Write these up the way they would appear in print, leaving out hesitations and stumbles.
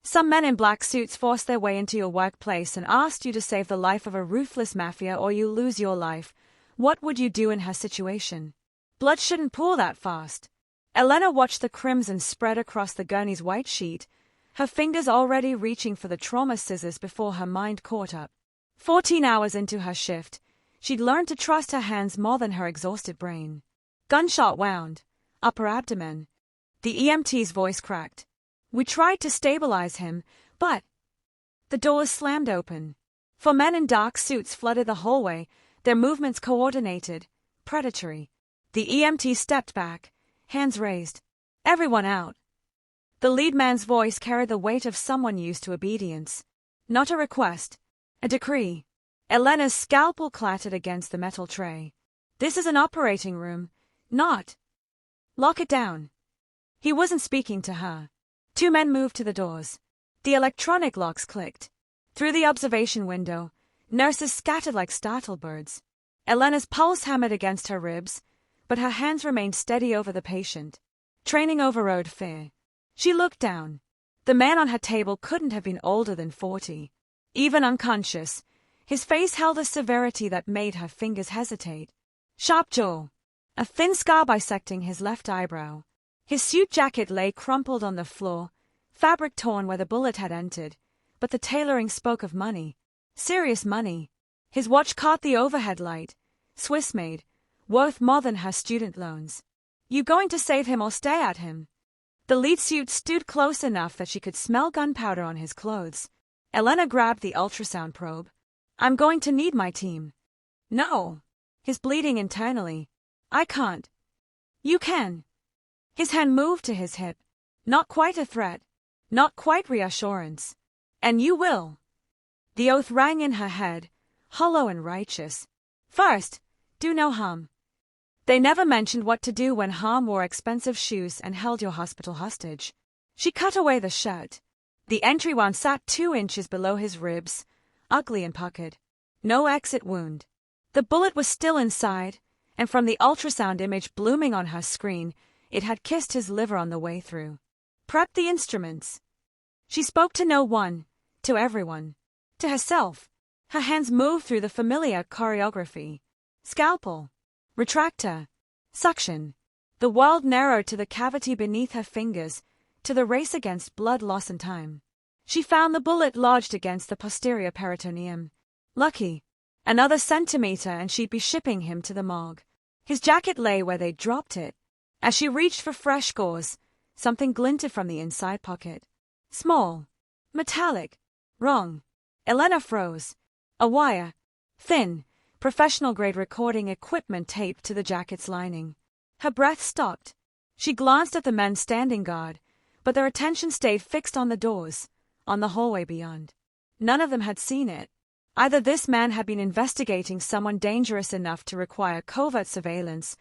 Some men in black suits forced their way into your workplace and asked you to save the life of a ruthless mafia or you lose your life. What would you do in her situation? Blood shouldn't pool that fast. Elena watched the crimson spread across the gurney's white sheet, her fingers already reaching for the trauma scissors before her mind caught up. 14 hours into her shift, she'd learned to trust her hands more than her exhausted brain. Gunshot wound. Upper abdomen. The EMT's voice cracked. We tried to stabilize him, but the doors slammed open. 4 men in dark suits flooded the hallway, their movements coordinated, predatory. The EMT stepped back, hands raised. Everyone out. The lead man's voice carried the weight of someone used to obedience. Not a request. A decree. Elena's scalpel clattered against the metal tray. This is an operating room, not. Lock it down. He wasn't speaking to her. 2 men moved to the doors. The electronic locks clicked. Through the observation window, nurses scattered like startled birds. Elena's pulse hammered against her ribs, but her hands remained steady over the patient. Training overrode fear. She looked down. The man on her table couldn't have been older than 40. Even unconscious, his face held a severity that made her fingers hesitate. Sharp jaw. A thin scar bisecting his left eyebrow. His suit jacket lay crumpled on the floor, fabric torn where the bullet had entered, but the tailoring spoke of money. Serious money. His watch caught the overhead light. Swiss-made, worth more than her student loans. You going to save him or stay at him? The lead suit stood close enough that she could smell gunpowder on his clothes. Elena grabbed the ultrasound probe. I'm going to need my team. No. He's bleeding internally. I can't. You can. His hand moved to his hip. Not quite a threat. Not quite reassurance. And you will. The oath rang in her head, hollow and righteous. First, do no harm. They never mentioned what to do when Harm wore expensive shoes and held your hospital hostage. She cut away the shirt. The entry wound sat 2 inches below his ribs, ugly and puckered. No exit wound. The bullet was still inside, and from the ultrasound image blooming on her screen, it had kissed his liver on the way through. Prep the instruments. She spoke to no one, to everyone, to herself. Her hands moved through the familiar choreography. Scalpel. Retractor. Suction. The world narrowed to the cavity beneath her fingers, to the race against blood loss and time. She found the bullet lodged against the posterior peritoneum. Lucky. Another centimeter and she'd be shipping him to the morgue. His jacket lay where they'd dropped it. As she reached for fresh gauze, something glinted from the inside pocket. Small. Metallic. Wrong. Elena froze. A wire. Thin. Professional-grade recording equipment taped to the jacket's lining. Her breath stopped. She glanced at the men standing guard, but their attention stayed fixed on the doors, on the hallway beyond. None of them had seen it. Either this man had been investigating someone dangerous enough to require covert surveillance,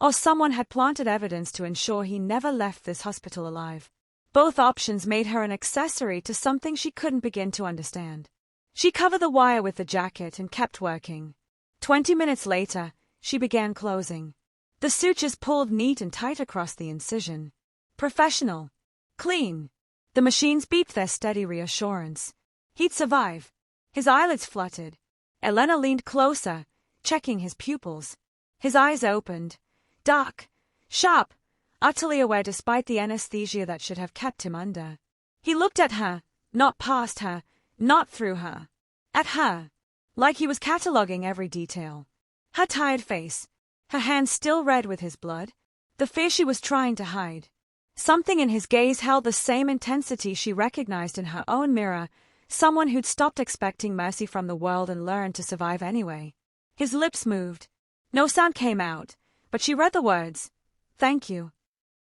or someone had planted evidence to ensure he never left this hospital alive. Both options made her an accessory to something she couldn't begin to understand. She covered the wire with the jacket and kept working. 20 minutes later, she began closing. The sutures pulled neat and tight across the incision. Professional. Clean. The machines beeped their steady reassurance. He'd survive. His eyelids fluttered. Elena leaned closer, checking his pupils. His eyes opened. Dark. Sharp. Utterly aware despite the anesthesia that should have kept him under. He looked at her, not past her, not through her. At her. Like he was cataloguing every detail. Her tired face. Her hands still red with his blood. The fear she was trying to hide. Something in his gaze held the same intensity she recognized in her own mirror, someone who'd stopped expecting mercy from the world and learned to survive anyway. His lips moved. No sound came out, but she read the words, "Thank you."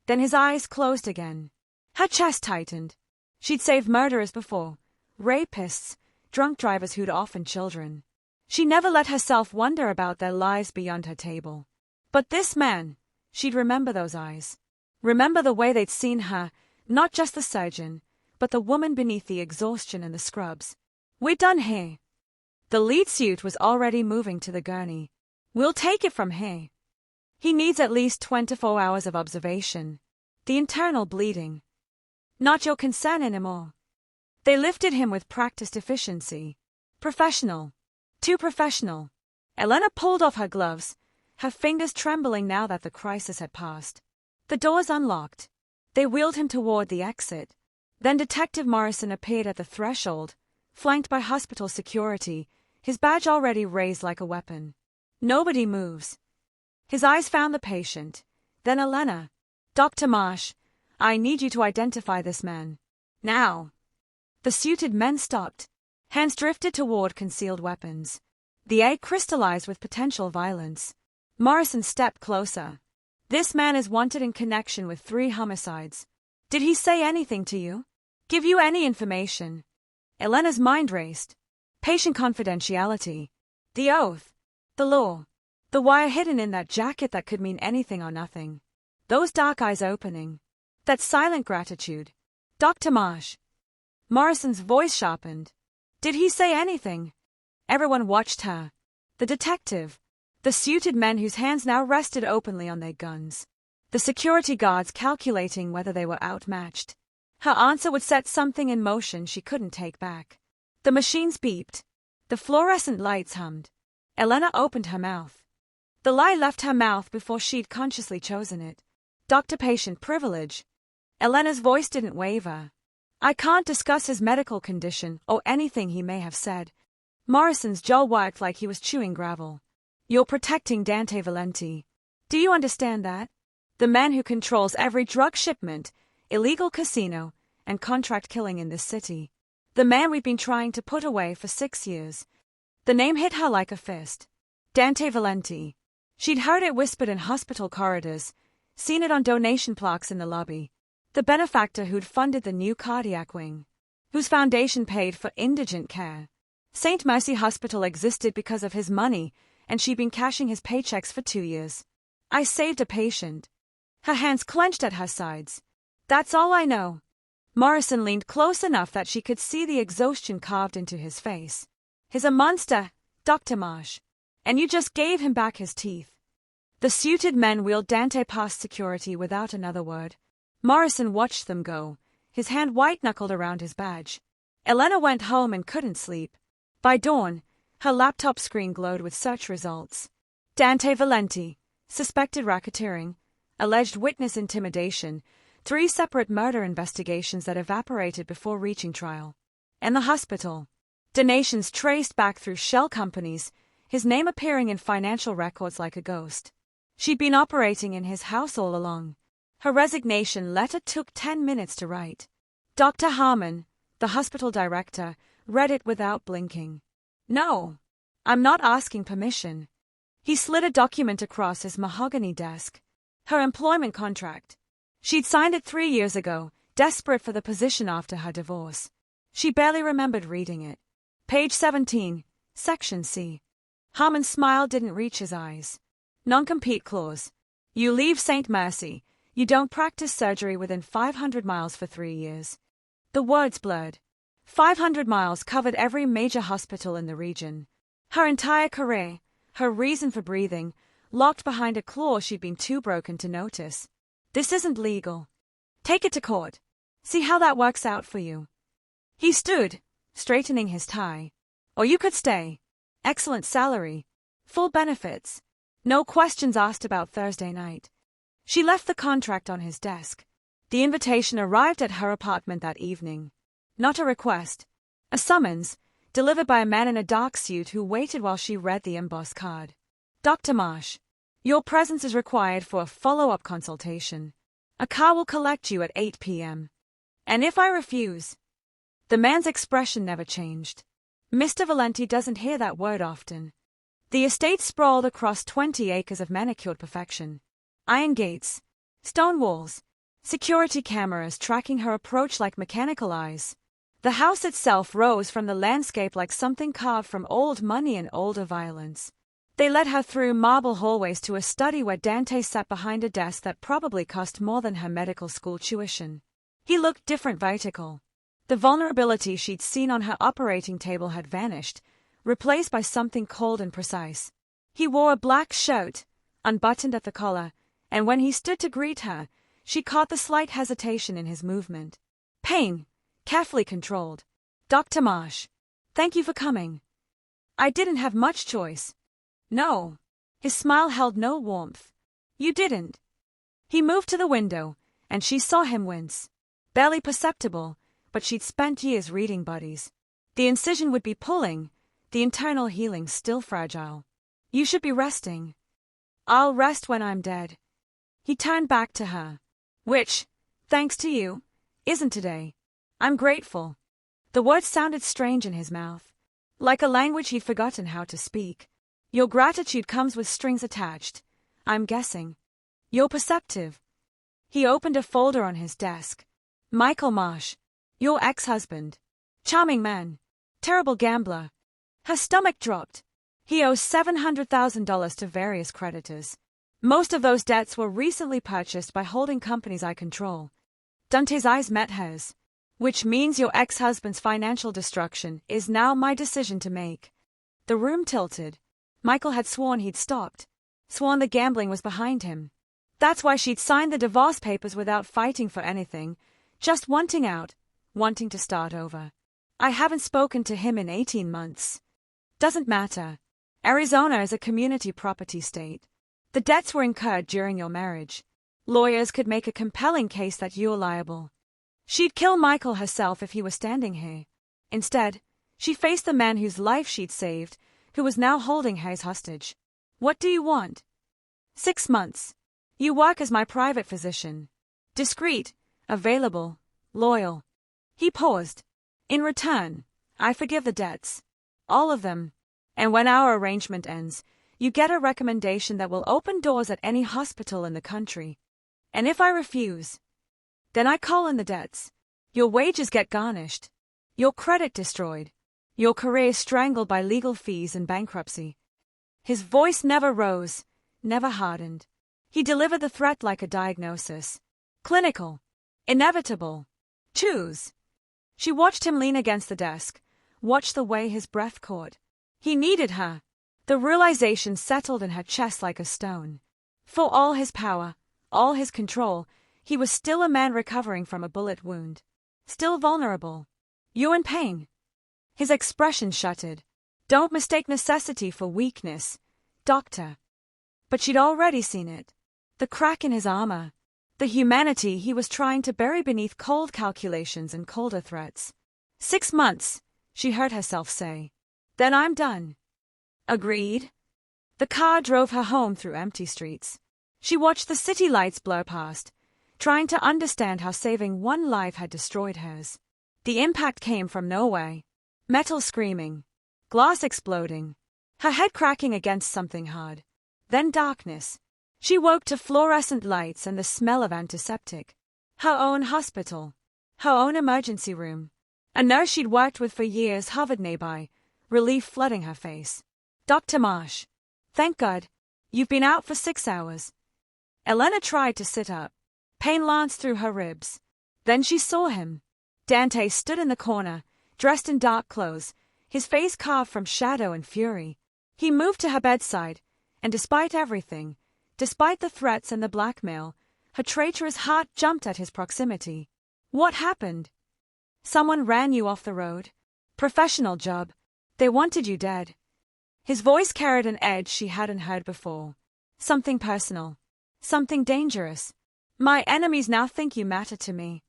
Then his eyes closed again. Her chest tightened. She'd saved murderers before. Rapists, drunk drivers who'd orphaned children. She never let herself wonder about their lives beyond her table. But this man, she'd remember those eyes. Remember the way they'd seen her, not just the surgeon, but the woman beneath the exhaustion and the scrubs. "We're done here." The lead suit was already moving to the gurney. "We'll take it from here." He needs at least 24 hours of observation. The internal bleeding. Not your concern anymore. They lifted him with practiced efficiency. Professional. Too professional. Elena pulled off her gloves, her fingers trembling now that the crisis had passed. The doors unlocked. They wheeled him toward the exit. Then Detective Morrison appeared at the threshold, flanked by hospital security, his badge already raised like a weapon. Nobody moves. His eyes found the patient. Then Elena. Dr. Marsh, I need you to identify this man. Now. The suited men stopped. Hands drifted toward concealed weapons. The air crystallized with potential violence. Morrison stepped closer. This man is wanted in connection with 3 homicides. Did he say anything to you? Give you any information? Elena's mind raced. Patient confidentiality. The oath. The law. The wire hidden in that jacket that could mean anything or nothing. Those dark eyes opening. That silent gratitude. Dr. Marsh. Morrison's voice sharpened. Did he say anything? Everyone watched her. The detective. The suited men whose hands now rested openly on their guns. The security guards calculating whether they were outmatched. Her answer would set something in motion she couldn't take back. The machines beeped. The fluorescent lights hummed. Elena opened her mouth. The lie left her mouth before she'd consciously chosen it. Doctor-patient privilege. Elena's voice didn't waver. I can't discuss his medical condition or anything he may have said. Morrison's jaw worked like he was chewing gravel. You're protecting Dante Valenti. Do you understand that? The man who controls every drug shipment, illegal casino, and contract killing in this city. The man we've been trying to put away for 6 years. The name hit her like a fist. Dante Valenti. She'd heard it whispered in hospital corridors, seen it on donation plaques in the lobby. The benefactor who'd funded the new cardiac wing. Whose foundation paid for indigent care. St. Mercy Hospital existed because of his money, and she'd been cashing his paychecks for 2 years. I saved a patient. Her hands clenched at her sides. That's all I know. Morrison leaned close enough that she could see the exhaustion carved into his face. He's a monster, Dr. Marsh. And you just gave him back his teeth. The suited men wheeled Dante past security without another word. Morrison watched them go, his hand white-knuckled around his badge. Elena went home and couldn't sleep. By dawn, her laptop screen glowed with search results. Dante Valenti, suspected racketeering, alleged witness intimidation, 3 separate murder investigations that evaporated before reaching trial. And the hospital. Donations traced back through shell companies, his name appearing in financial records like a ghost. She'd been operating in his house all along. Her resignation letter took 10 minutes to write. Dr. Harmon, the hospital director, read it without blinking. No, I'm not asking permission. He slid a document across his mahogany desk. Her employment contract. She'd signed it 3 years ago, desperate for the position after her divorce. She barely remembered reading it. Page 17, Section C. Harmon's smile didn't reach his eyes. Non-compete clause. You leave St. Mercy. You don't practice surgery within 500 miles for 3 years. The words blurred. 500 miles covered every major hospital in the region. Her entire career, her reason for breathing, locked behind a clause she'd been too broken to notice. This isn't legal. Take it to court. See how that works out for you. He stood, straightening his tie. Or you could stay. Excellent salary. Full benefits. No questions asked about Thursday night. She left the contract on his desk. The invitation arrived at her apartment that evening. Not a request. A summons, delivered by a man in a dark suit who waited while she read the embossed card. Dr. Marsh, your presence is required for a follow-up consultation. A car will collect you at 8 p.m. And if I refuse? The man's expression never changed. Mr. Valenti doesn't hear that word often. The estate sprawled across 20 acres of manicured perfection. Iron gates, stone walls, security cameras tracking her approach like mechanical eyes. The house itself rose from the landscape like something carved from old money and older violence. They led her through marble hallways to a study where Dante sat behind a desk that probably cost more than her medical school tuition. He looked different vertical. The vulnerability she'd seen on her operating table had vanished, replaced by something cold and precise. He wore a black shirt, unbuttoned at the collar, and when he stood to greet her, she caught the slight hesitation in his movement. Pain, carefully controlled. Dr. Marsh. Thank you for coming. I didn't have much choice. No. His smile held no warmth. You didn't. He moved to the window, and she saw him wince. Barely perceptible, but she'd spent years reading buddies. The incision would be pulling, the internal healing still fragile. You should be resting. I'll rest when I'm dead. He turned back to her. Which, thanks to you, isn't today. I'm grateful. The words sounded strange in his mouth, like a language he'd forgotten how to speak. Your gratitude comes with strings attached, I'm guessing. You're perceptive. He opened a folder on his desk. Michael Marsh, your ex-husband. Charming man. Terrible gambler. Her stomach dropped. He owes $700,000 to various creditors. Most of those debts were recently purchased by holding companies I control. Dante's eyes met hers. Which means your ex-husband's financial destruction is now my decision to make. The room tilted. Michael had sworn he'd stopped. Sworn the gambling was behind him. That's why she'd signed the divorce papers without fighting for anything, just wanting out, wanting to start over. I haven't spoken to him in 18 months. Doesn't matter. Arizona is a community property state. The debts were incurred during your marriage. Lawyers could make a compelling case that you're liable. She'd kill Michael herself if he were standing here. Instead, she faced the man whose life she'd saved, who was now holding her as hostage. What do you want? 6 months. You work as my private physician. Discreet, available, loyal. He paused. In return, I forgive the debts. All of them. And when our arrangement ends, you get a recommendation that will open doors at any hospital in the country. And if I refuse, then I call in the debts. Your wages get garnished. Your credit destroyed. Your career strangled by legal fees and bankruptcy. His voice never rose, never hardened. He delivered the threat like a diagnosis. Clinical. Inevitable. Choose. She watched him lean against the desk, watched the way his breath caught. He needed her. The realization settled in her chest like a stone. For all his power, all his control, he was still a man recovering from a bullet wound. Still vulnerable. You're in pain. His expression shuttered. Don't mistake necessity for weakness, doctor. But she'd already seen it. The crack in his armor. The humanity he was trying to bury beneath cold calculations and colder threats. 6 months, she heard herself say. Then I'm done. Agreed. The car drove her home through empty streets. She watched the city lights blur past, trying to understand how saving one life had destroyed hers. The impact came from nowhere. Metal screaming. Glass exploding. Her head cracking against something hard. Then darkness. She woke to fluorescent lights and the smell of antiseptic. Her own hospital. Her own emergency room. A nurse she'd worked with for years hovered nearby, relief flooding her face. Dr. Marsh. Thank God. You've been out for 6 hours. Elena tried to sit up. Pain lanced through her ribs. Then she saw him. Dante stood in the corner, dressed in dark clothes, his face carved from shadow and fury. He moved to her bedside, and despite everything, despite the threats and the blackmail, her traitorous heart jumped at his proximity. What happened? Someone ran you off the road? Professional job. They wanted you dead. His voice carried an edge she hadn't heard before. Something personal. Something dangerous. My enemies now think you matter to me.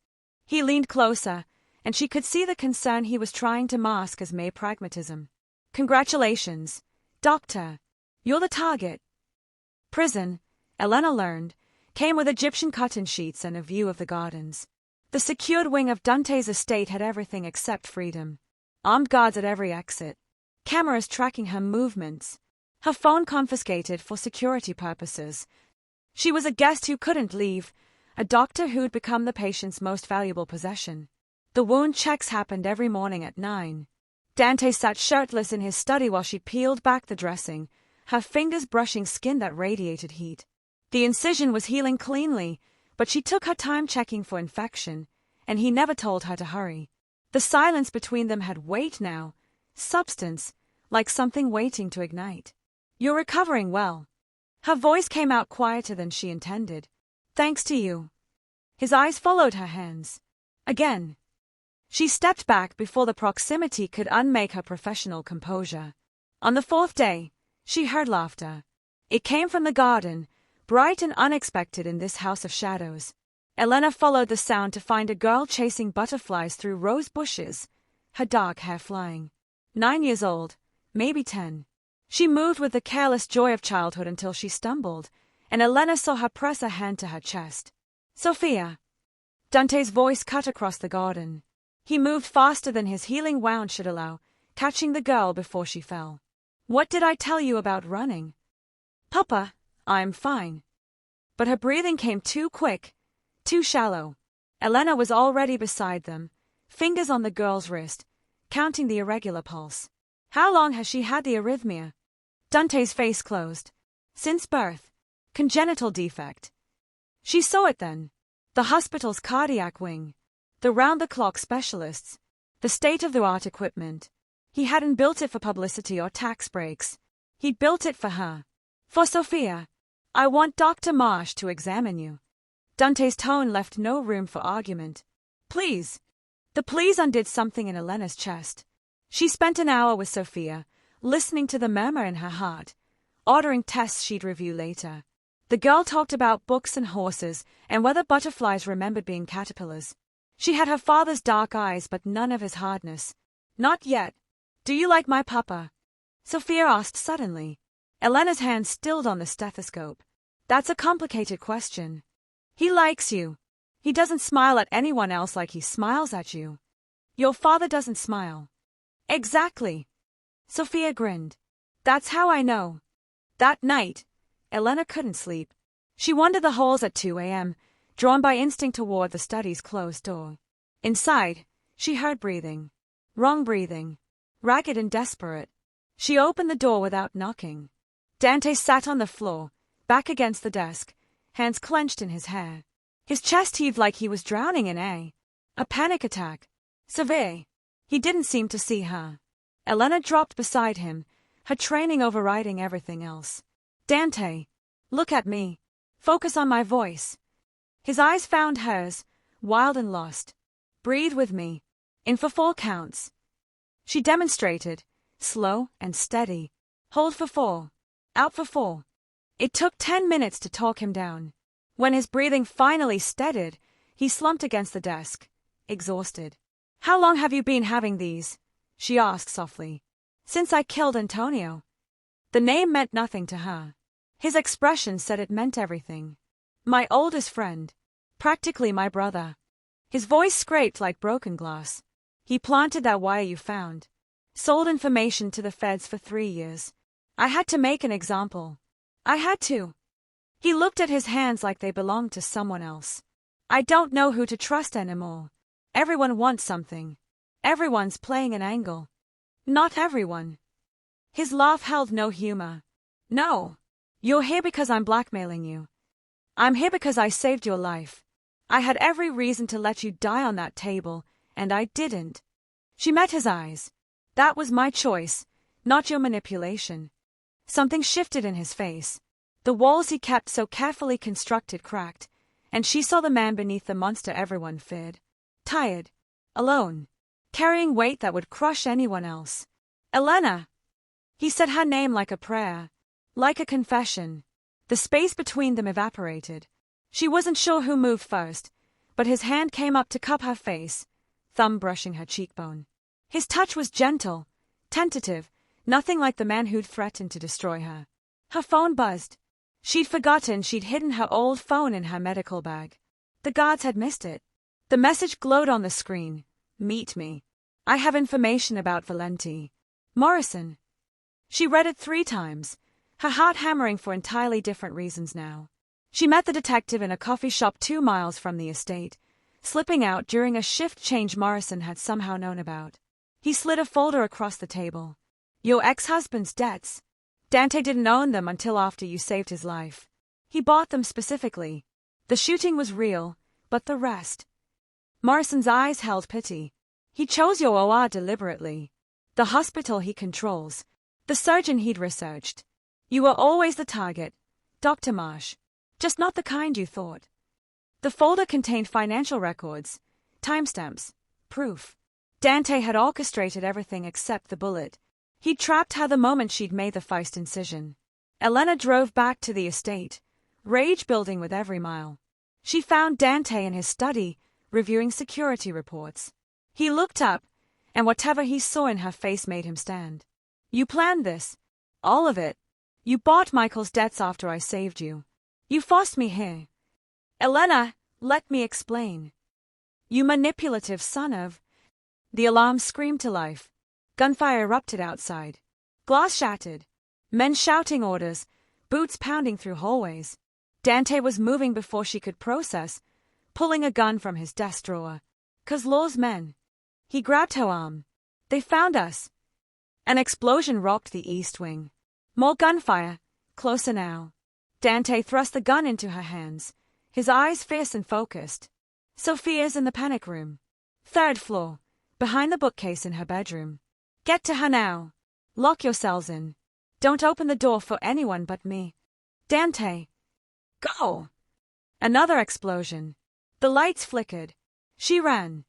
He leaned closer, and she could see the concern he was trying to mask as mere pragmatism. Congratulations, doctor. You're the target. Prison, Elena learned, came with Egyptian cotton sheets and a view of the gardens. The secured wing of Dante's estate had everything except freedom. Armed guards at every exit. Cameras tracking her movements. Her phone confiscated for security purposes. She was a guest who couldn't leave, a doctor who'd become the patient's most valuable possession. The wound checks happened every morning at 9. Dante sat shirtless in his study while she peeled back the dressing, her fingers brushing skin that radiated heat. The incision was healing cleanly, but she took her time checking for infection, and he never told her to hurry. The silence between them had weight now, substance, like something waiting to ignite. You're recovering well. Her voice came out quieter than she intended. Thanks to you. His eyes followed her hands. Again. She stepped back before the proximity could unmake her professional composure. On the fourth day, she heard laughter. It came from the garden, bright and unexpected in this house of shadows. Elena followed the sound to find a girl chasing butterflies through rose bushes, her dark hair flying. 9 years old, maybe 10. She moved with the careless joy of childhood until she stumbled, and Elena saw her press a hand to her chest. Sofia. Dante's voice cut across the garden. He moved faster than his healing wound should allow, catching the girl before she fell. What did I tell you about running? Papa, I'm fine. But her breathing came too quick, too shallow. Elena was already beside them, fingers on the girl's wrist, counting the irregular pulse. How long has she had the arrhythmia? Dante's face closed. Since birth. Congenital defect. She saw it then. The hospital's cardiac wing. The round-the-clock specialists. The state-of-the-art equipment. He hadn't built it for publicity or tax breaks. He'd built it for her. For Sofia. I want Dr. Marsh to examine you. Dante's tone left no room for argument. Please. The please undid something in Elena's chest. She spent an hour with Sofia, listening to the murmur in her heart, ordering tests she'd review later. The girl talked about books and horses and whether butterflies remembered being caterpillars. She had her father's dark eyes but none of his hardness. Not yet. Do you like my papa? Sofia asked suddenly. Elena's hand stilled on the stethoscope. That's a complicated question. He likes you. He doesn't smile at anyone else like he smiles at you. Your father doesn't smile. Exactly. Sofia grinned. That's how I know. That night, Elena couldn't sleep. She wandered the halls at 2 a.m., drawn by instinct toward the study's closed door. Inside, she heard breathing. Wrong breathing. Ragged and desperate. She opened the door without knocking. Dante sat on the floor, back against the desk, hands clenched in his hair. His chest heaved like he was drowning in a panic attack. Severe. He didn't seem to see her. Elena dropped beside him, her training overriding everything else. Dante, look at me. Focus on my voice. His eyes found hers, wild and lost. Breathe with me. In for 4 counts. She demonstrated, slow and steady. Hold for 4. Out for 4. It took 10 minutes to talk him down. When his breathing finally steadied, he slumped against the desk, exhausted. How long have you been having these? She asked softly. Since I killed Antonio. The name meant nothing to her. His expression said it meant everything. My oldest friend. Practically my brother. His voice scraped like broken glass. He planted that wire you found. Sold information to the feds for 3 years. I had to make an example. I had to. He looked at his hands like they belonged to someone else. I don't know who to trust anymore. Everyone wants something. Everyone's playing an angle. Not everyone. His laugh held no humor. No. You're here because I'm blackmailing you. I'm here because I saved your life. I had every reason to let you die on that table, and I didn't. She met his eyes. That was my choice, not your manipulation. Something shifted in his face. The walls he kept so carefully constructed cracked, and she saw the man beneath the monster everyone feared. Tired. Alone. Carrying weight that would crush anyone else. Elena! He said her name like a prayer. Like a confession. The space between them evaporated. She wasn't sure who moved first, but his hand came up to cup her face, thumb brushing her cheekbone. His touch was gentle, tentative, nothing like the man who'd threatened to destroy her. Her phone buzzed. She'd forgotten she'd hidden her old phone in her medical bag. The guards had missed it. The message glowed on the screen. Meet me. I have information about Valenti. Morrison. She read it 3 times, her heart hammering for entirely different reasons now. She met the detective in a coffee shop 2 miles from the estate, slipping out during a shift change Morrison had somehow known about. He slid a folder across the table. Your ex-husband's debts. Dante didn't own them until after you saved his life. He bought them specifically. The shooting was real, but the rest. Morrison's eyes held pity. He chose your OR deliberately. The hospital he controls. The surgeon he'd researched. You were always the target, Dr. Marsh. Just not the kind you thought. The folder contained financial records, timestamps, proof. Dante had orchestrated everything except the bullet. He'd trapped her the moment she'd made the first incision. Elena drove back to the estate, rage building with every mile. She found Dante in his study, reviewing security reports. He looked up, and whatever he saw in her face made him stand. You planned this. All of it. You bought Michael's debts after I saved you. You forced me here. Elena, let me explain. You manipulative son of... The alarm screamed to life. Gunfire erupted outside. Glass shattered. Men shouting orders, boots pounding through hallways. Dante was moving before she could process, pulling a gun from his desk drawer. 'Cause law's men. He grabbed her arm. They found us. An explosion rocked the east wing. More gunfire. Closer now. Dante thrust the gun into her hands, his eyes fierce and focused. Sofia's in the panic room. 3rd floor, behind the bookcase in her bedroom. Get to her now. Lock yourselves in. Don't open the door for anyone but me. Dante. Go! Another explosion. The lights flickered. She ran.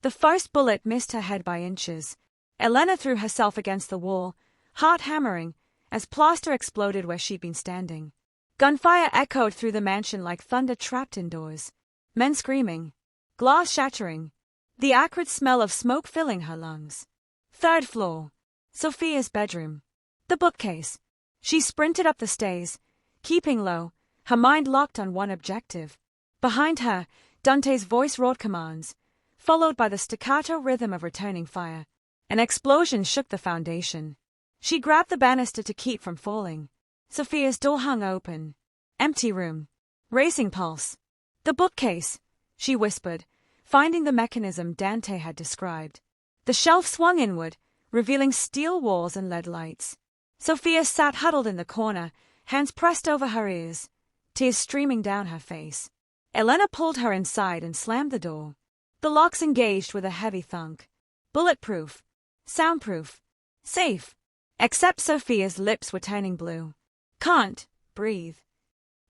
The first bullet missed her head by inches. Elena threw herself against the wall, heart hammering, as plaster exploded where she'd been standing. Gunfire echoed through the mansion like thunder trapped indoors. Men screaming. Glass shattering. The acrid smell of smoke filling her lungs. 3rd floor. Sofia's bedroom. The bookcase. She sprinted up the stairs, keeping low, her mind locked on one objective. Behind her, Dante's voice roared commands, followed by the staccato rhythm of returning fire. An explosion shook the foundation. She grabbed the banister to keep from falling. Sofia's door hung open. Empty room. Racing pulse. The bookcase, she whispered, finding the mechanism Dante had described. The shelf swung inward, revealing steel walls and lead lights. Sofia sat huddled in the corner, hands pressed over her ears, tears streaming down her face. Elena pulled her inside and slammed the door. The locks engaged with a heavy thunk. Bulletproof. Soundproof. Safe. Except Sofia's lips were turning blue. Can't breathe.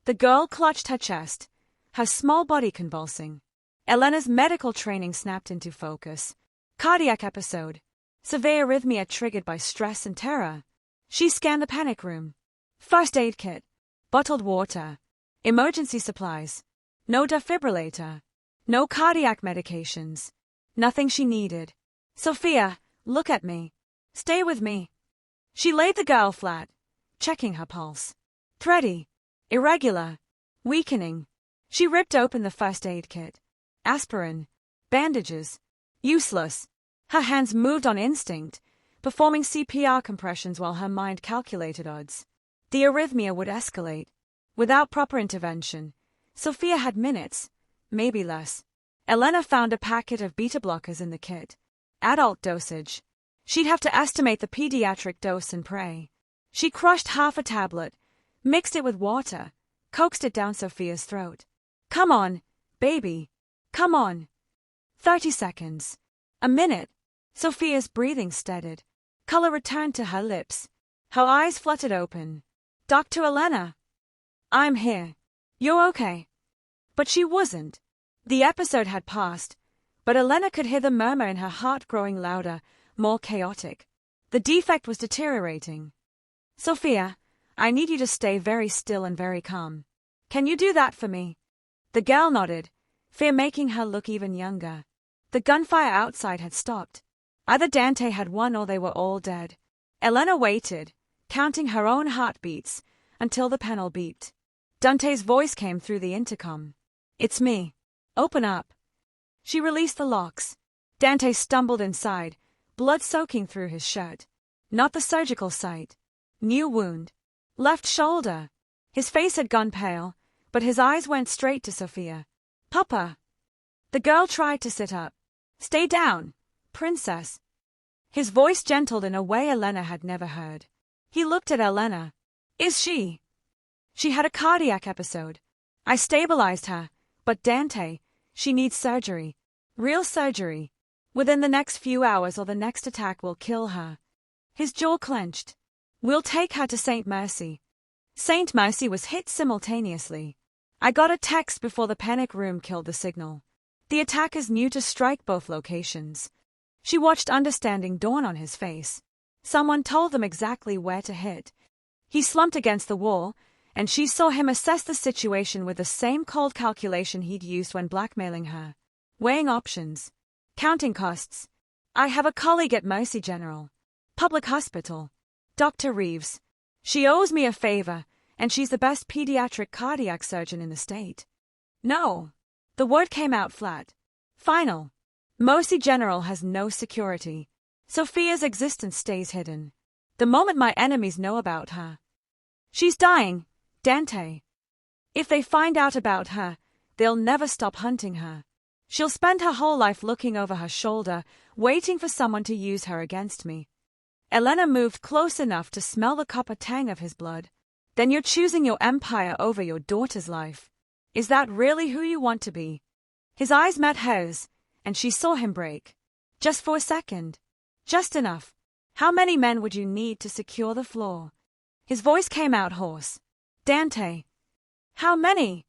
The girl clutched her chest, her small body convulsing. Elena's medical training snapped into focus. Cardiac episode. Severe arrhythmia triggered by stress and terror. She scanned the panic room. First aid kit. Bottled water. Emergency supplies. No defibrillator. No cardiac medications. Nothing she needed. Sofia, look at me. Stay with me. She laid the girl flat, checking her pulse. Thready. Irregular. Weakening. She ripped open the first aid kit. Aspirin. Bandages. Useless. Her hands moved on instinct, performing CPR compressions while her mind calculated odds. The arrhythmia would escalate. Without proper intervention, Sofia had minutes, maybe less. Elena found a packet of beta blockers in the kit. Adult dosage. She'd have to estimate the pediatric dose and pray. She crushed half a tablet, mixed it with water, coaxed it down Sofia's throat. Come on, baby. Come on. 30 seconds. A minute. Sofia's breathing steadied. Color returned to her lips. Her eyes fluttered open. Dr. Elena. I'm here. You're okay. But she wasn't. The episode had passed, but Elena could hear the murmur in her heart growing louder, more chaotic. The defect was deteriorating. Sofia, I need you to stay very still and very calm. Can you do that for me? The girl nodded, fear making her look even younger. The gunfire outside had stopped. Either Dante had won or they were all dead. Elena waited, counting her own heartbeats, until the panel beeped. Dante's voice came through the intercom. It's me. Open up. She released the locks. Dante stumbled inside, blood soaking through his shirt. Not the surgical site. New wound. Left shoulder. His face had gone pale, but his eyes went straight to Sofia. Papa. The girl tried to sit up. Stay down, princess. His voice gentled in a way Elena had never heard. He looked at Elena. Is she? She had a cardiac episode. I stabilized her, but Dante, she needs surgery. Real surgery. Within the next few hours or the next attack will kill her. His jaw clenched. We'll take her to St. Mercy. St. Mercy was hit simultaneously. I got a text before the panic room killed the signal. The attackers knew to strike both locations. She watched understanding dawn on his face. Someone told them exactly where to hit. He slumped against the wall, and she saw him assess the situation with the same cold calculation he'd used when blackmailing her. Weighing options. Counting costs. I have a colleague at Mercy General Public Hospital. Dr. Reeves. She owes me a favor, and she's the best pediatric cardiac surgeon in the state. No. The word came out flat. Final. Mercy General has no security. Sofia's existence stays hidden. The moment my enemies know about her. She's dying, Dante. If they find out about her, they'll never stop hunting her. She'll spend her whole life looking over her shoulder, waiting for someone to use her against me. Elena moved close enough to smell the copper tang of his blood. Then you're choosing your empire over your daughter's life. Is that really who you want to be? His eyes met hers, and she saw him break. Just for a second. Just enough. How many men would you need to secure the floor? His voice came out hoarse. Dante. How many?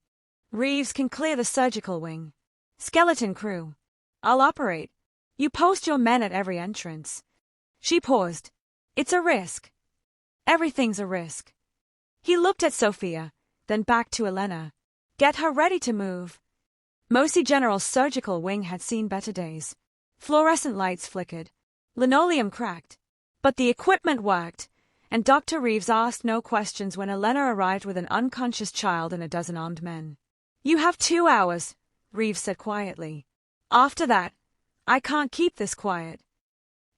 Reeves can clear the surgical wing. Skeleton crew. I'll operate. You post your men at every entrance. She paused. It's a risk. Everything's a risk. He looked at Sofia, then back to Elena. Get her ready to move. Mercy General's surgical wing had seen better days. Fluorescent lights flickered. Linoleum cracked. But the equipment worked, and Dr. Reeves asked no questions when Elena arrived with an unconscious child and a dozen armed men. You have 2 hours, Reeves said quietly. After that, I can't keep this quiet.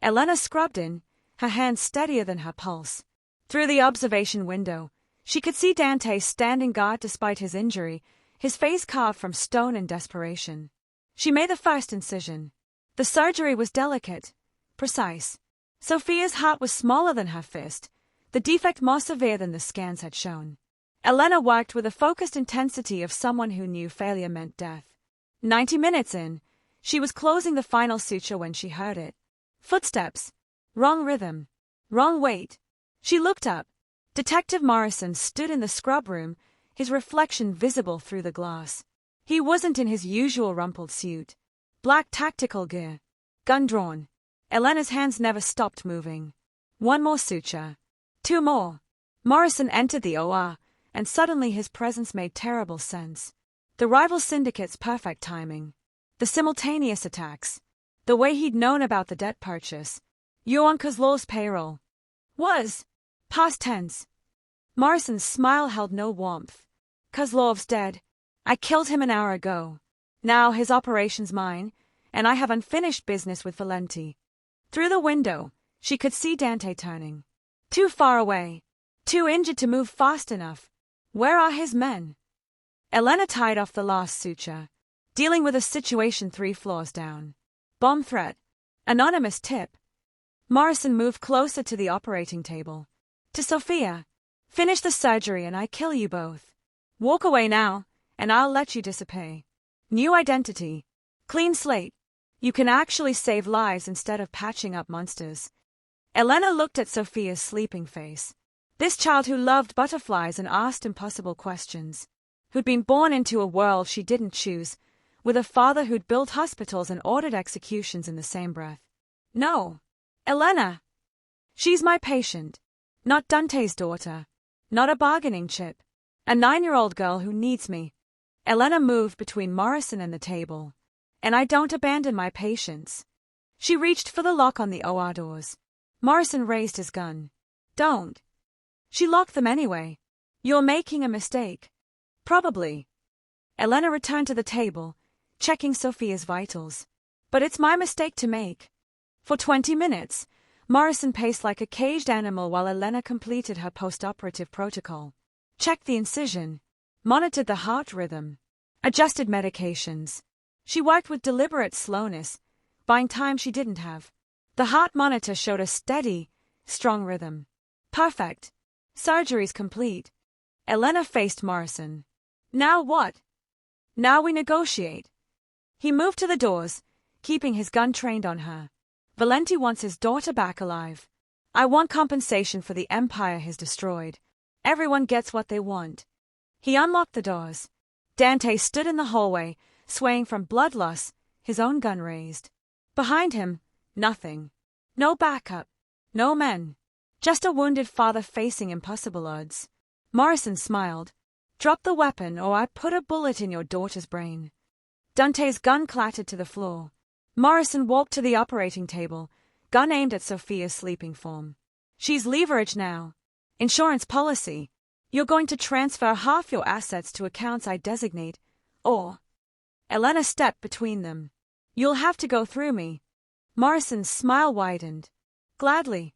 Elena scrubbed in, her hands steadier than her pulse. Through the observation window, she could see Dante standing guard despite his injury, his face carved from stone in desperation. She made the first incision. The surgery was delicate, precise. Sofia's heart was smaller than her fist, the defect more severe than the scans had shown. Elena worked with the focused intensity of someone who knew failure meant death. 90 minutes in, she was closing the final suture when she heard it. Footsteps. Wrong rhythm. Wrong weight. She looked up. Detective Morrison stood in the scrub room, his reflection visible through the glass. He wasn't in his usual rumpled suit. Black tactical gear. Gun drawn. Elena's hands never stopped moving. 1 more suture. 2 more. Morrison entered the OR, and suddenly his presence made terrible sense. The rival syndicates' perfect timing. The simultaneous attacks. The way he'd known about the debt purchase. You're on Kozlov's payroll. Was. Past tense. Morrison's smile held no warmth. Kozlov's dead. I killed him an hour ago. Now his operation's mine, and I have unfinished business with Valenti. Through the window, she could see Dante turning. Too far away. Too injured to move fast enough. Where are his men? Elena tied off the last suture, dealing with a situation 3 floors down. Bomb threat. Anonymous tip. Morrison moved closer to the operating table. To Sofia. Finish the surgery and I kill you both. Walk away now, and I'll let you disappear. New identity. Clean slate. You can actually save lives instead of patching up monsters. Elena looked at Sofia's sleeping face. This child who loved butterflies and asked impossible questions. Who'd been born into a world she didn't choose, with a father who'd built hospitals and ordered executions in the same breath. No. Elena. She's my patient. Not Dante's daughter. Not a bargaining chip. A 9-year-old girl who needs me. Elena moved between Morrison and the table. And I don't abandon my patients. She reached for the lock on the OR doors. Morrison raised his gun. Don't. She locked them anyway. You're making a mistake. Probably. Elena returned to the table, checking Sofia's vitals. But it's my mistake to make. For 20 minutes, Morrison paced like a caged animal while Elena completed her post-operative protocol. Checked the incision. Monitored the heart rhythm. Adjusted medications. She worked with deliberate slowness, buying time she didn't have. The heart monitor showed a steady, strong rhythm. Perfect. Surgery's complete. Elena faced Morrison. Now what? Now we negotiate. He moved to the doors, keeping his gun trained on her. Valenti wants his daughter back alive. I want compensation for the empire he's destroyed. Everyone gets what they want. He unlocked the doors. Dante stood in the hallway, swaying from blood loss, his own gun raised. Behind him, Nothing. No backup. No men. Just a wounded father facing impossible odds. Morrison smiled. Drop the weapon or I put a bullet in your daughter's brain. Dante's gun clattered to the floor. Morrison walked to the operating table, gun aimed at Sofia's sleeping form. She's leverage now. Insurance policy. You're going to transfer half your assets to accounts I designate, or... Elena stepped between them. You'll have to go through me. Morrison's smile widened. Gladly.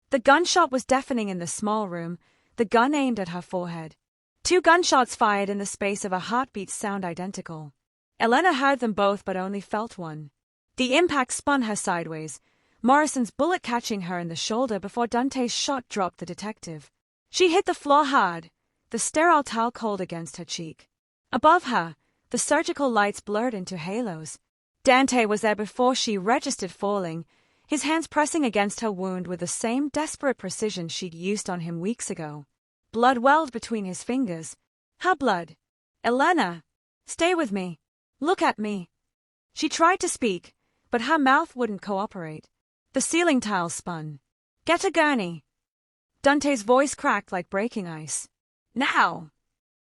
The gunshot was deafening in the small room, the gun aimed at her forehead. 2 gunshots fired in the space of a heartbeat sound identical. Elena heard them both but only felt one. The impact spun her sideways, Morrison's bullet catching her in the shoulder before Dante's shot dropped the detective. She hit the floor hard, the sterile towel cold against her cheek. Above her, the surgical lights blurred into halos. Dante was there before she registered falling, his hands pressing against her wound with the same desperate precision she'd used on him weeks ago. Blood welled between his fingers. Her blood. Elena! Stay with me. Look at me. She tried to speak, but her mouth wouldn't cooperate. The ceiling tiles spun. Get a gurney. Dante's voice cracked like breaking ice. Now!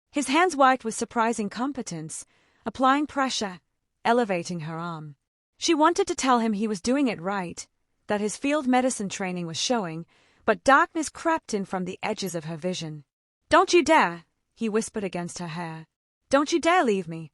His hands worked with surprising competence, applying pressure, elevating her arm. She wanted to tell him he was doing it right, that his field medicine training was showing, but darkness crept in from the edges of her vision. Don't you dare, he whispered against her hair. Don't you dare leave me.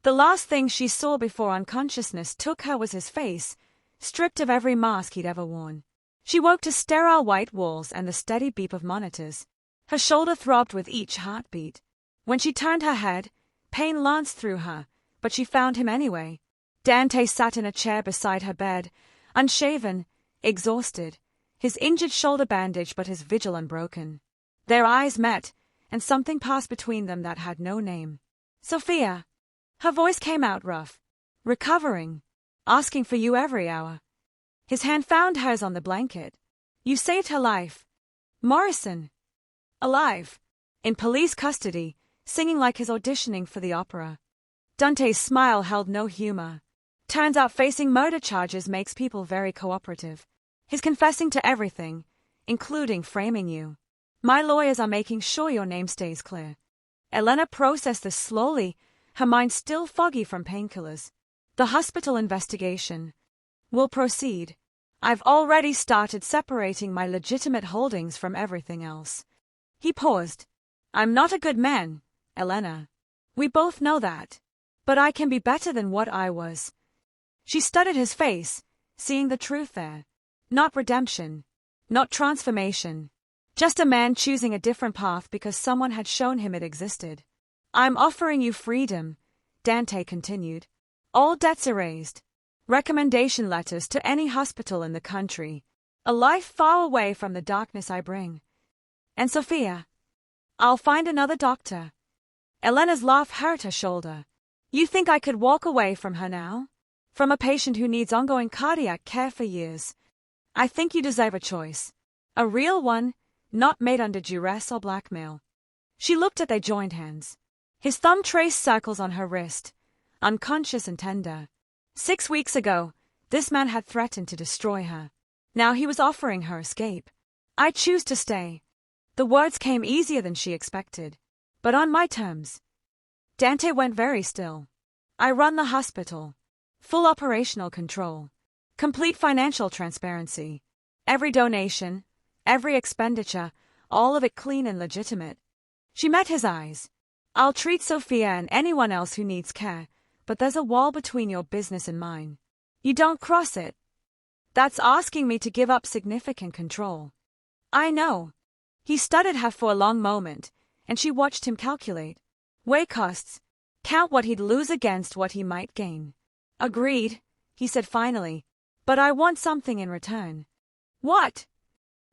The last thing she saw before unconsciousness took her was his face, stripped of every mask he'd ever worn. She woke to sterile white walls and the steady beep of monitors. Her shoulder throbbed with each heartbeat. When she turned her head, pain lanced through her, but she found him anyway. Dante sat in a chair beside her bed, unshaven, exhausted, his injured shoulder bandaged but his vigil unbroken. Their eyes met, and something passed between them that had no name. Sofia! Her voice came out rough. Recovering. Asking for you every hour. His hand found hers on the blanket. You saved her life. Morrison. Alive. In police custody, singing like he's auditioning for the opera. Dante's smile held no humor. Turns out facing murder charges makes people very cooperative. He's confessing to everything, including framing you. My lawyers are making sure your name stays clear. Elena processed this slowly, her mind still foggy from painkillers. The hospital investigation will proceed. I've already started separating my legitimate holdings from everything else. He paused. I'm not a good man, Elena. We both know that. But I can be better than what I was. She studied his face, seeing the truth there. Not redemption. Not transformation. Just a man choosing a different path because someone had shown him it existed. I'm offering you freedom, Dante continued. All debts erased. Recommendation letters to any hospital in the country. A life far away from the darkness I bring. And Sofia. I'll find another doctor. Elena's laugh hurt her shoulder. You think I could walk away from her now? From a patient who needs ongoing cardiac care for years? I think you deserve a choice. A real one, not made under duress or blackmail. She looked at their joined hands. His thumb traced circles on her wrist, unconscious and tender. 6 weeks ago, this man had threatened to destroy her. Now he was offering her escape. I choose to stay. The words came easier than she expected. But on my terms. Dante went very still. I run the hospital. Full operational control. Complete financial transparency. Every donation, every expenditure, all of it clean and legitimate. She met his eyes. I'll treat Sofia and anyone else who needs care, but there's a wall between your business and mine. You don't cross it. That's asking me to give up significant control. I know. He studied her for a long moment, and she watched him calculate. Weigh costs. Count what he'd lose against what he might gain. Agreed, he said finally, but I want something in return. What?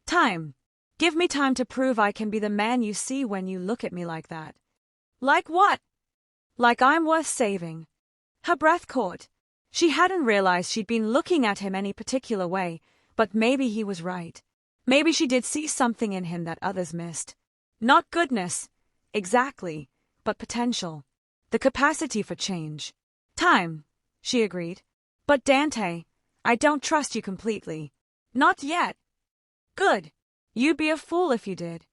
Time. Give me time to prove I can be the man you see when you look at me like that. Like what? Like I'm worth saving. Her breath caught. She hadn't realized she'd been looking at him any particular way, but maybe he was right. Maybe she did see something in him that others missed. Not goodness, exactly, but potential. The capacity for change. Time, she agreed. But Dante, I don't trust you completely. Not yet. Good. You'd be a fool if you did.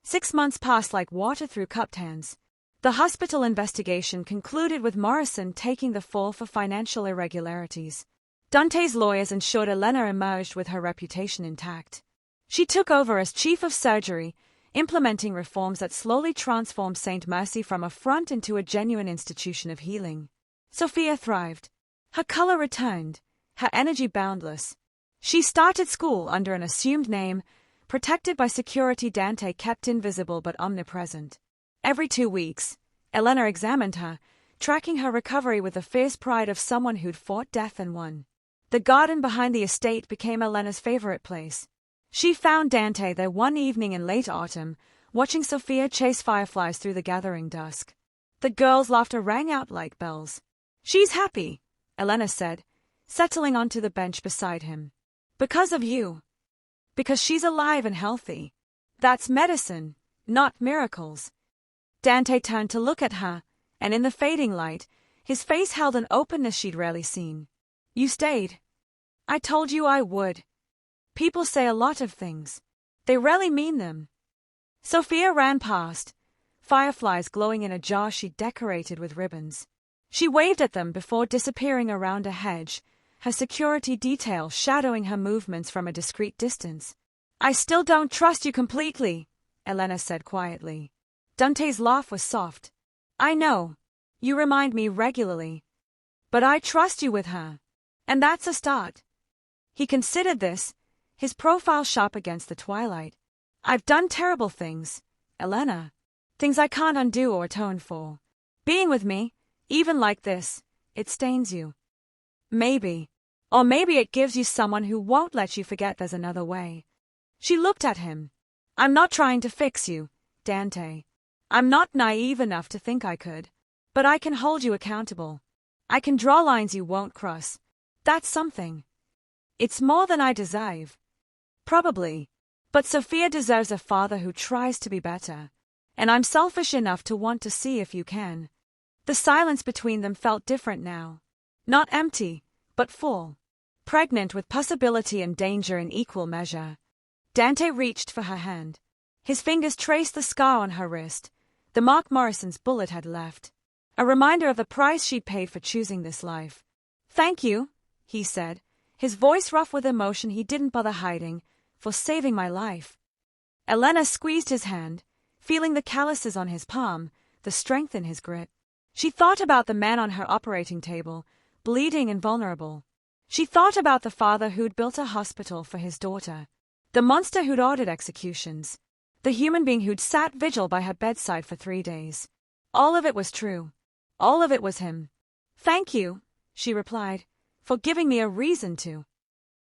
6 months passed like water through cupped hands. The hospital investigation concluded with Morrison taking the fall for financial irregularities. Dante's lawyers ensured Elena emerged with her reputation intact. She took over as chief of surgery, implementing reforms that slowly transformed St. Mercy from a front into a genuine institution of healing. Sofia thrived. Her color returned, her energy boundless. She started school under an assumed name, protected by security Dante kept invisible but omnipresent. Every 2 weeks, Elena examined her, tracking her recovery with the fierce pride of someone who'd fought death and won. The garden behind the estate became Elena's favorite place. She found Dante there one evening in late autumn, watching Sofia chase fireflies through the gathering dusk. The girl's laughter rang out like bells. "She's happy," Elena said, settling onto the bench beside him. "Because of you. Because she's alive and healthy. That's medicine, not miracles." Dante turned to look at her, and in the fading light, his face held an openness she'd rarely seen. "You stayed. I told you I would. People say a lot of things. They rarely mean them." Sofia ran past, fireflies glowing in a jar she'd decorated with ribbons. She waved at them before disappearing around a hedge, her security detail shadowing her movements from a discreet distance. "I still don't trust you completely," Elena said quietly. Dante's laugh was soft. "I know. You remind me regularly. But I trust you with her. And that's a start." He considered this, his profile sharp against the twilight. "I've done terrible things, Elena. Things I can't undo or atone for. Being with me, even like this, it stains you. Maybe. Or maybe it gives you someone who won't let you forget there's another way." She looked at him. "I'm not trying to fix you, Dante. I'm not naive enough to think I could. But I can hold you accountable. I can draw lines you won't cross. That's something. It's more than I deserve. Probably. But Sofia deserves a father who tries to be better. And I'm selfish enough to want to see if you can." The silence between them felt different now. Not empty, but full. Pregnant with possibility and danger in equal measure. Dante reached for her hand. His fingers traced the scar on her wrist, the mark Morrison's bullet had left. A reminder of the price she'd paid for choosing this life. "Thank you," he said, his voice rough with emotion he didn't bother hiding, "for saving my life." Elena squeezed his hand, feeling the calluses on his palm, the strength in his grip. She thought about the man on her operating table, bleeding and vulnerable. She thought about the father who'd built a hospital for his daughter, the monster who'd ordered executions, the human being who'd sat vigil by her bedside for 3 days. All of it was true. All of it was him. "Thank you," she replied, "for giving me a reason to."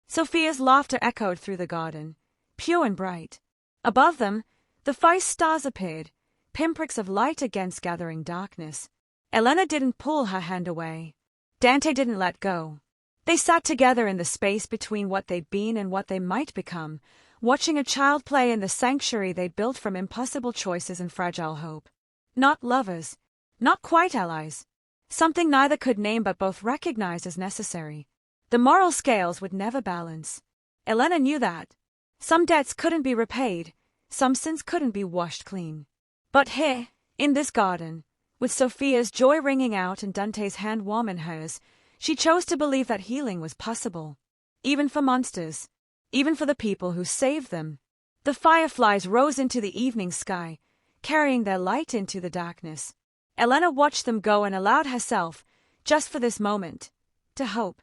Sofia's laughter echoed through the garden, pure and bright. Above them, the 5 stars appeared, pinpricks of light against gathering darkness. Elena didn't pull her hand away. Dante didn't let go. They sat together in the space between what they'd been and what they might become, watching a child play in the sanctuary they'd built from impossible choices and fragile hope. Not lovers. Not quite allies. Something neither could name but both recognized as necessary. The moral scales would never balance. Elena knew that. Some debts couldn't be repaid, some sins couldn't be washed clean. But here, in this garden, with Sofia's joy ringing out and Dante's hand warm in hers, she chose to believe that healing was possible. Even for monsters. Even for the people who saved them. The fireflies rose into the evening sky, carrying their light into the darkness. Elena watched them go and allowed herself, just for this moment, to hope.